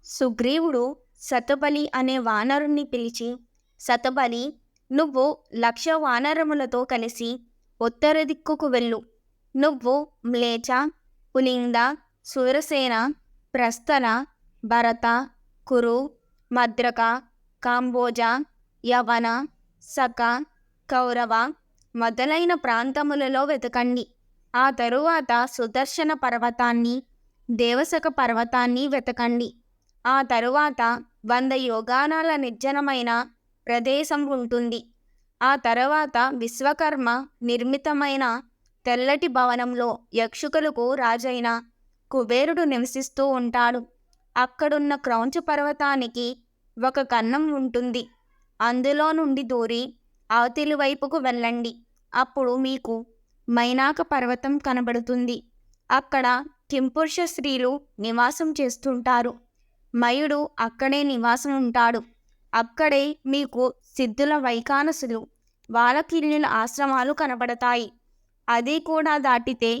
సుగ్రీవుడు శతబలి అనే వానరుణ్ణి పిలిచి, శతబలి, నువ్వు 1,00,000 వానరములతో కలిసి ఉత్తర దిక్కుకు వెళ్ళు. నువ్వు మ్లేచ్ఛ, పులింద, శూరసేన, ప్రస్థల, భరత, కురు, మద్రక, కాంబోజ, యవన, సక, కౌరవ మొదలైన ప్రాంతములలో వెతకండి. ఆ తరువాత సుదర్శన పర్వతాన్ని, దేవసక పర్వతాన్ని వెతకండి. ఆ తరువాత 100 యోగానాల నిర్జనమైన ప్రదేశం ఉంటుంది. ఆ తర్వాత విశ్వకర్మ నిర్మితమైన తెల్లటి భవనంలో యక్షుకులకు రాజైన కుబేరుడు నివసిస్తూ ఉంటాడు. అక్కడున్న క్రౌంచ పర్వతానికి ఒక కన్నం ఉంటుంది. అందులో నుండి దూరి అవతలి వైపుకు వెళ్ళండి. అప్పుడు మీకు మైనాక పర్వతం కనబడుతుంది. అక్కడ కింపురుష స్త్రీలు నివాసం చేస్తుంటారు. మయుడు అక్కడే నివాసం ఉంటాడు. అక్కడే మీకు సిద్ధుల వైఖానసులు, వాలకిల్యుల ఆశ్రమాలు కనబడతాయి. అది కూడా దాటితే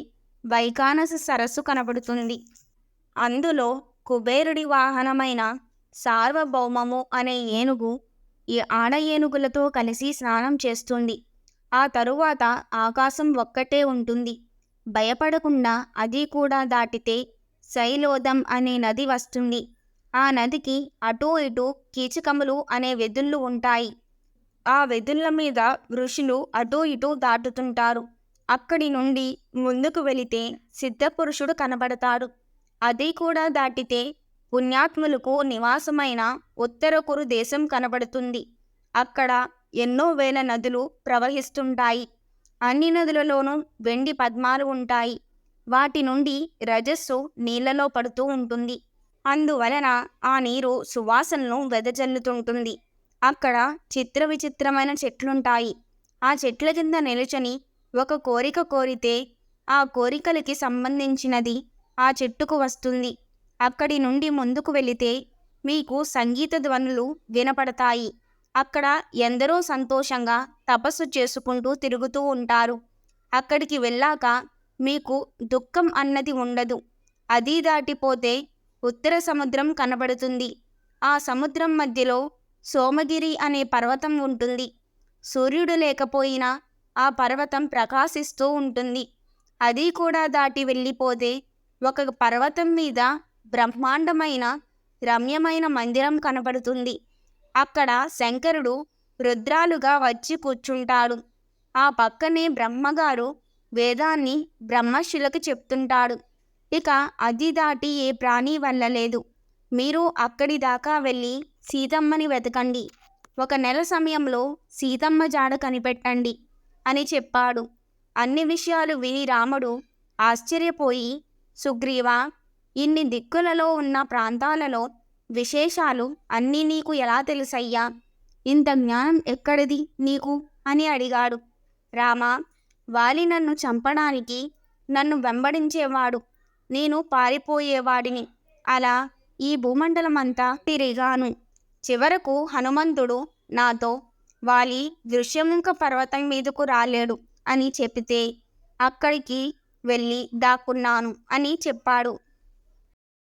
వైఖానస సరస్సు కనబడుతుంది. అందులో కుబేరుడి వాహనమైన సార్వభౌమము అనే ఏనుగు ఈ ఆడ ఏనుగులతో కలిసి స్నానం చేస్తుంది. ఆ తరువాత ఆకాశం ఒక్కటే ఉంటుంది. భయపడకుండా అది కూడా దాటితే శైలోదం అనే నది వస్తుంది. ఆ నదికి అటూ ఇటూ కీచకములు అనే వెదుళ్ళు ఉంటాయి. ఆ వెదుళ్ళ మీద ఋషులు అటూ ఇటూ దాటుతుంటారు. అక్కడి నుండి ముందుకు వెళితే సిద్ధపురుషుడు కనబడతాడు. అది కూడా దాటితే పుణ్యాత్ములకు నివాసమైన ఉత్తర కురు దేశం కనబడుతుంది. అక్కడ ఎన్నో వేల నదులు ప్రవహిస్తుంటాయి. అన్ని నదులలోనూ వెండి పద్మాలు ఉంటాయి. వాటి నుండి రజస్సు నీళ్లలో పడుతూ ఉంటుంది. అందువలన ఆ నీరు సువాసనను వెదజల్లుతుంటుంది. అక్కడ చిత్ర విచిత్రమైన చెట్లుంటాయి. ఆ చెట్ల కింద నిలుచని ఒక కోరిక కోరితే ఆ కోరికలకి సంబంధించినది ఆ చెట్టుకు వస్తుంది. అక్కడి నుండి ముందుకు వెళితే మీకు సంగీత ధ్వనులు వినపడతాయి. అక్కడ ఎందరో సంతోషంగా తపస్సు చేసుకుంటూ తిరుగుతూ ఉంటారు. అక్కడికి వెళ్ళాక మీకు దుఃఖం అన్నది ఉండదు. అది దాటిపోతే ఉత్తర సముద్రం కనబడుతుంది. ఆ సముద్రం మధ్యలో సోమగిరి అనే పర్వతం ఉంటుంది. సూర్యుడు లేకపోయినా ఆ పర్వతం ప్రకాశిస్తూ ఉంటుంది. అది కూడా దాటి వెళ్ళిపోతే ఒక పర్వతం మీద బ్రహ్మాండమైన రమ్యమైన మందిరం కనబడుతుంది. అక్కడ శంకరుడు రుద్రాలుగా వచ్చి కూర్చుంటాడు. ఆ పక్కనే బ్రహ్మగారు వేదాన్ని బ్రహ్మశిలకు చెప్తుంటాడు. ఇక అది దాటి ఏ ప్రాణి వెళ్ళలేదు. మీరు అక్కడి దాకా వెళ్ళి సీతమ్మని వెతకండి. 1 నెల సమయంలో సీతమ్మ జాడ కనిపెట్టండి అని చెప్పాడు. అన్ని విషయాలు విని రాముడు ఆశ్చర్యపోయి, సుగ్రీవా, ఇన్ని దిక్కులలో ఉన్న ప్రాంతాలలో విశేషాలు అన్నీ నీకు ఎలా తెలుసయ్యా? ఇంత జ్ఞానం ఎక్కడిది నీకు అని అడిగాడు. రామా, వాలి నన్ను చంపడానికి నన్ను వెంబడించేవాడు. నేను పారిపోయేవాడిని. అలా ఈ భూమండలమంతా తిరిగాను. చివరకు హనుమంతుడు నాతో వాలి దృశ్యముఖ పర్వతం మీదకు రాలేడు అని చెబితే అక్కడికి వెళ్ళి దాక్కున్నాను అని చెప్పాడు.